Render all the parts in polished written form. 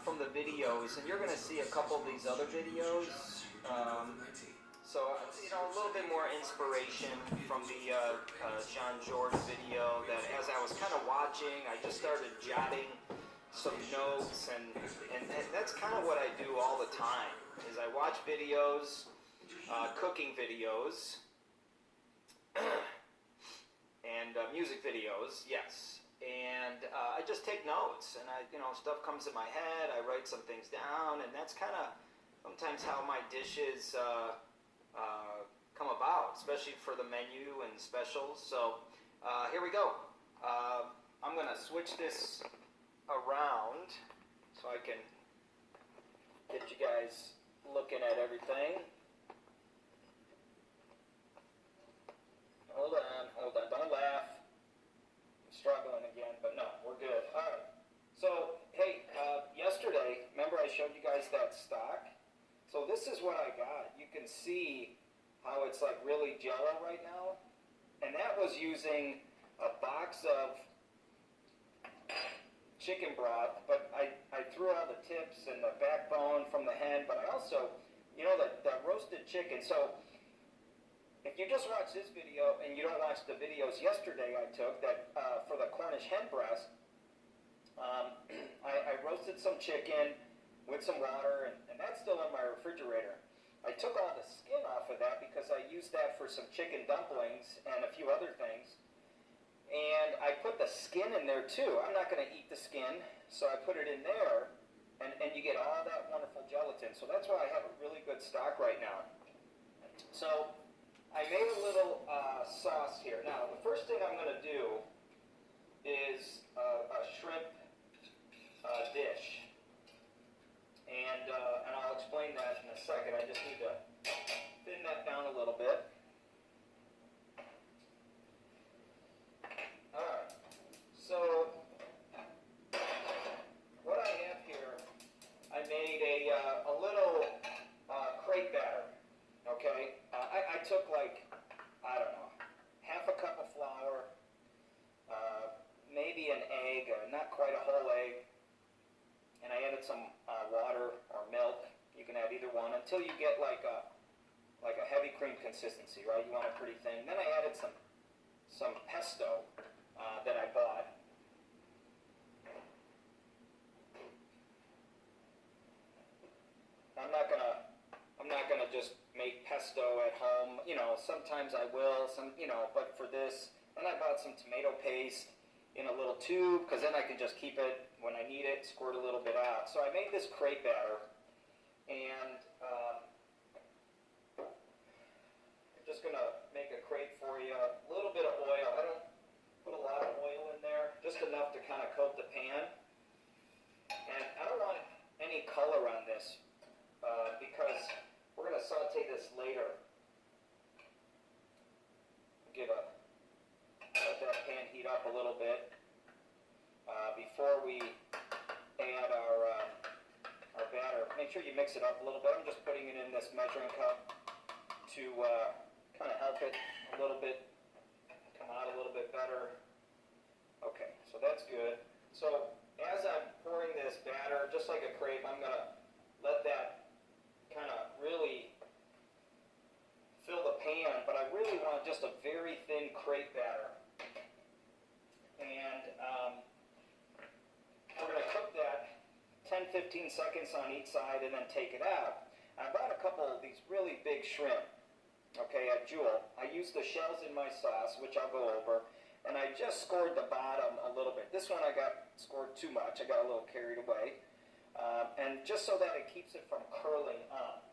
from the videos, and you're going to see a couple of these other videos. So, a little bit more inspiration from the Jean George video, that as I was kind of watching, I just started jotting some notes, and that's kind of what I do all the time, is I watch videos, cooking videos, and music videos, yes. And I just take notes, and stuff comes in my head, I write some things down, and that's kind of sometimes how my dishes come about, especially for the menu and specials. So here we go. I'm going to switch this around so I can get you guys looking at everything. Hold on, don't laugh. I'm struggling again, but no, we're good. All right. So, hey, yesterday, remember I showed you guys that stock? So this is what I got. You can see how it's like really jello right now. And that was using a box of chicken broth, but I threw all the tips and the backbone from the hen, but I also, the roasted chicken. So if you just watch this video and you don't watch the videos yesterday I took that for the Cornish hen breast, I roasted some chicken with some water, and that's still in my refrigerator. I took all the skin off of that because I used that for some chicken dumplings and a few other things. And I put the skin in there too. I'm not going to eat the skin, so I put it in there, and you get all that wonderful gelatin. So that's why I have a really good stock right now. So I made a little sauce here. Now, the first thing I'm going to do is a shrimp dish. And I'll explain that in a second. I just need to thin that down a little bit. Alright, so what I have here, I made a little crepe batter, okay? I took I don't know, half a cup of flour, maybe an egg, not quite a whole egg, and I added some water or milk. You can add either one until you get like a heavy cream consistency, right? You want it pretty thin. Then I added some pesto that I bought. I'm not gonna just make pesto at home. Sometimes I will. But for this, and I bought some tomato paste in a little tube, because then I can just keep it when I need it, squirt a little bit out. So I made this crepe batter, and I'm just going to make a crepe for you. A little bit of oil. I don't put a lot of oil in there, just enough to kind of coat the pan. And I don't want any color on this, because we're going to saute this later. Let that pan heat up a little bit before we add our batter. Make sure you mix it up a little bit. I'm just putting it in this measuring cup to kind of help it a little bit come out a little bit better. Okay, so that's good. So as I'm pouring this batter, just like a crepe, I'm going to let that kind of really fill the pan, but I really want just a very thin crepe batter. And we're going to cook that 10-15 seconds on each side and then take it out. I bought a couple of these really big shrimp, okay, at Jewel. I used the shells in my sauce, which I'll go over, and I just scored the bottom a little bit. This one I got scored too much. I got a little carried away. And just so that it keeps it from curling up.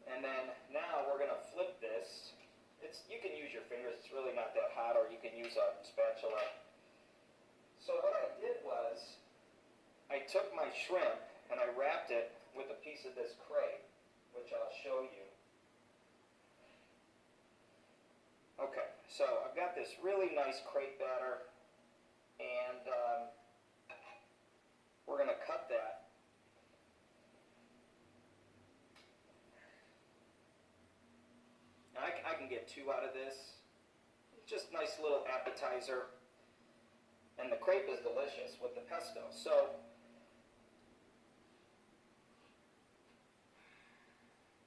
And then now we're going to flip this. You can use your fingers, it's really not that hot, or you can use a spatula. So what I did was, I took my shrimp and I wrapped it with a piece of this crepe, which I'll show you. Okay, so I've got this really nice crepe batter, and we're going to cut that. I can get two out of this. Just nice little appetizer. And the crepe is delicious with the pesto. So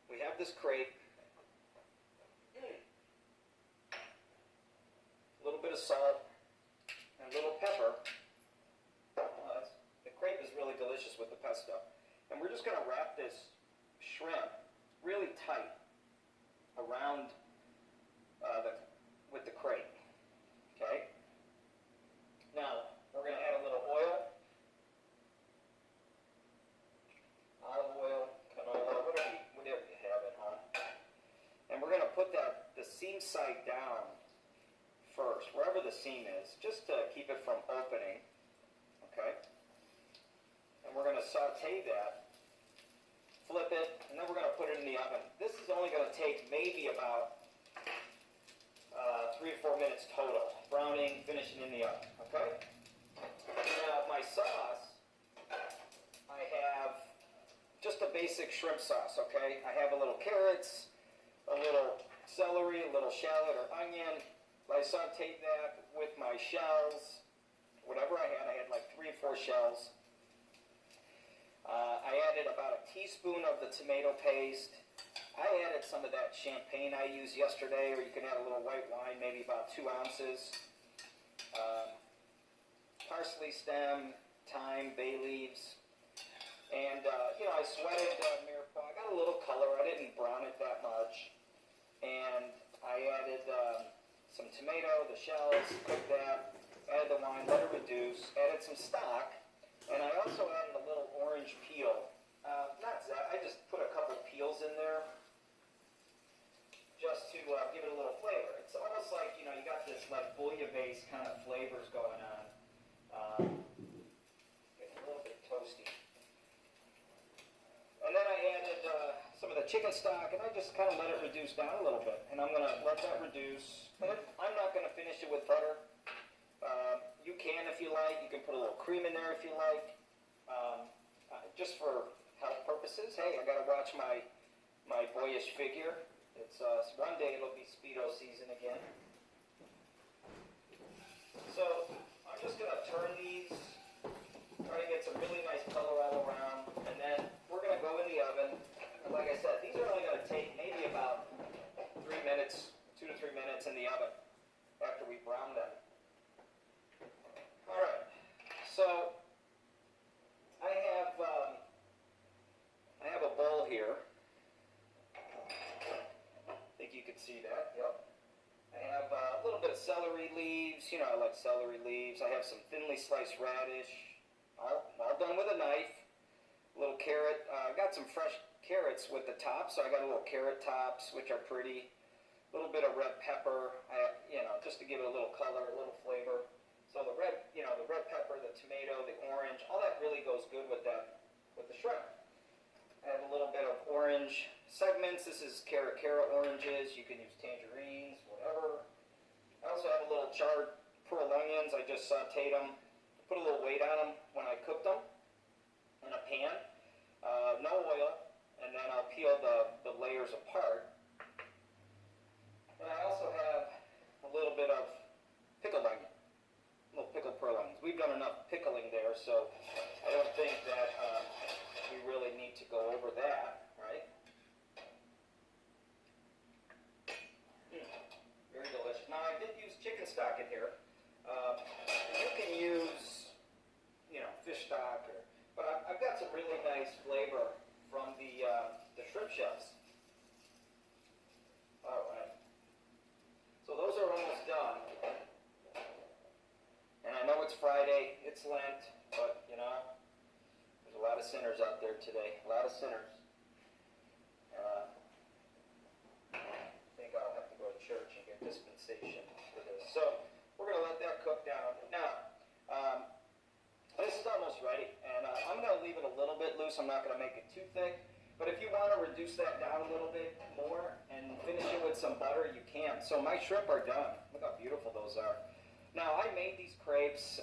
we have this crepe, a little bit of salt, and a little pepper. The crepe is really delicious with the pesto. And we're just going to wrap this shrimp really tight around with the crepe. Okay? Now, we're going to add a little oil, olive oil, canola, whatever you have at home. And we're going to put the seam side down first, wherever the seam is, just to keep it from opening. Okay? And we're going to saute that, flip it, and then we're going to put it in the oven. This is only going to take maybe about 3 or 4 minutes total, browning, finishing in the oven. Okay? Now, my sauce, I have just a basic shrimp sauce, okay? I have a little carrots, a little celery, a little shallot or onion. I sauteed that with my shells, whatever I had like 3 or 4 shells. I added about a teaspoon of the tomato paste. I added some of that champagne I used yesterday, or you can add a little white wine, maybe about 2 ounces. Parsley stem, thyme, bay leaves. And, I sweated mirepoix. I got a little color. I didn't brown it that much. And I added some tomato, the shells, cooked that, added the wine, let it reduce, added some stock, and I also added a little orange peel. I just put a couple peels in there just to give it a little flavor. It's almost like, you got this like bouillabaisse kind of flavors going on. Getting a little bit toasty. And then I added some of the chicken stock, and I just kind of let it reduce down a little bit. And I'm going to let that reduce. And I'm not going to finish it with butter. You can if you like. You can put a little cream in there if you like. Just for health purposes. Hey, I got to watch my boyish figure. It's one day it'll be Speedo season again. So I'm just going to turn these, try to get some really nice color all around, and then we're going to go in the oven. And like I said, these are only going to take maybe about 3 minutes, 2 to 3 minutes in the oven after we brown them. All right, so I have a bowl here. I think you can see that. Yep. I have a little bit of celery leaves. I like celery leaves. I have some thinly sliced radish, all done with a knife. A little carrot. I got some fresh carrots with the tops, so I got a little carrot tops, which are pretty. A little bit of red pepper, just to give it a little color, a little flavor. So the red pepper, the tomato, the orange, all that really goes good with the shrimp. I have a little bit of orange segments. This is Cara oranges. You can use tangerines, whatever. I also have a little charred pearl onions. I just sauteed them, put a little weight on them when I cooked them in a pan. No oil, and then I'll peel the layers apart. And I also have a little bit of pickled onion. Little pickled pearl onions. We've done enough pickling there, so I don't think that we really need to go over that, right? Very delicious. Now, I did use chicken stock in here. You can use, fish stock, but I've got some really nice flavor from the shrimp shells. All right. So those are almost done. And I know it's Friday, it's Lent, but, there's a lot of sinners out there today. A lot of sinners. I think I'll have to go to church and get dispensation for this. So, we're going to let that cook down. Now, this is almost ready, and I'm going to leave it a little bit loose. I'm not going to make it too thick. But if you want to reduce that down a little bit more and finish it with some butter, you can. So my shrimp are done. Look how beautiful those are. Now, I made these crepes,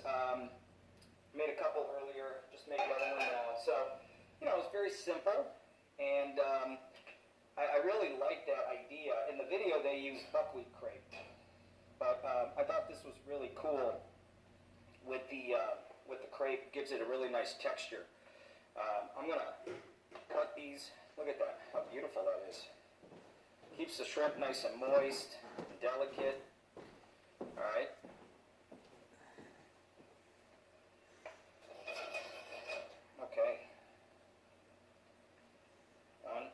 made a couple earlier, just made another one now. So, it's very simple, and I really like that idea. In the video, they used buckwheat crepe, but I thought this was really cool with the crepe gives it a really nice texture. I'm gonna cut these. Look at that, how beautiful that is. Keeps the shrimp nice and moist and delicate. All right. Okay. Done.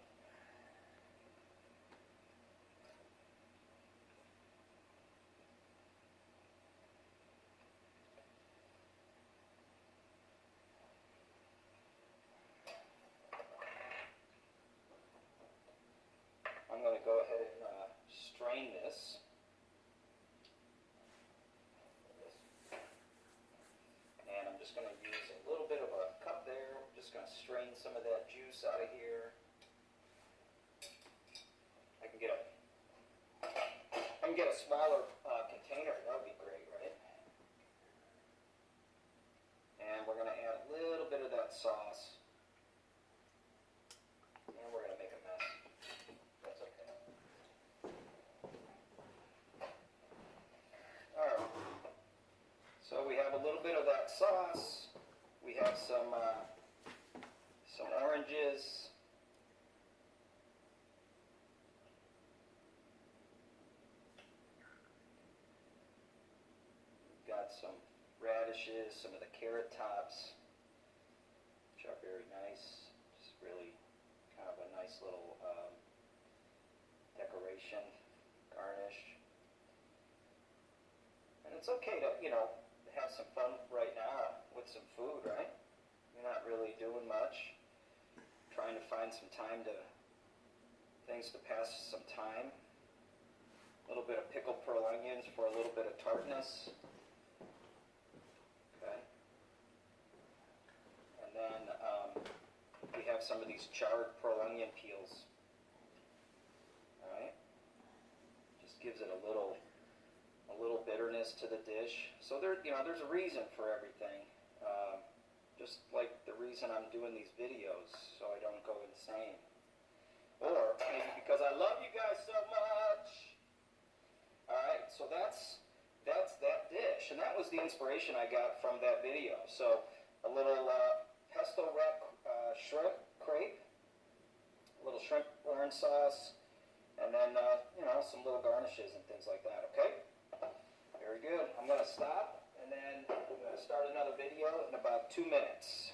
I'm going to go ahead and strain this. And I'm just going to use a little bit of a cup there. I'm just going to strain some of that juice out of here. I can get a smaller container. That would be great, right? And we're going to add a little bit of that sauce. And we're going to make a mess. That's okay. Alright. So we have a little bit of that sauce. We have some oranges. We've got some radishes, some of the carrot tops, which are very nice. Just really kind of a nice little decoration, garnish. And it's okay to, have some fun right now with some food, right? You're not really doing much. Trying to find some things to pass some time. A little bit of pickled pearl onions for a little bit of tartness. Okay. And then we have some of these charred pearl onion peels. Alright. Just gives it a little bitterness to the dish. So there's a reason for everything. Just like the reason I'm doing these videos, so I don't go insane. Or maybe because I love you guys so much. Alright, so that's that dish. And that was the inspiration I got from that video. So a little pesto wrap shrimp crepe, a little shrimp orange sauce, and then some little garnishes and things like that, okay? Very good. I'm going to stop, and then I'm going to start another video in about 2 minutes.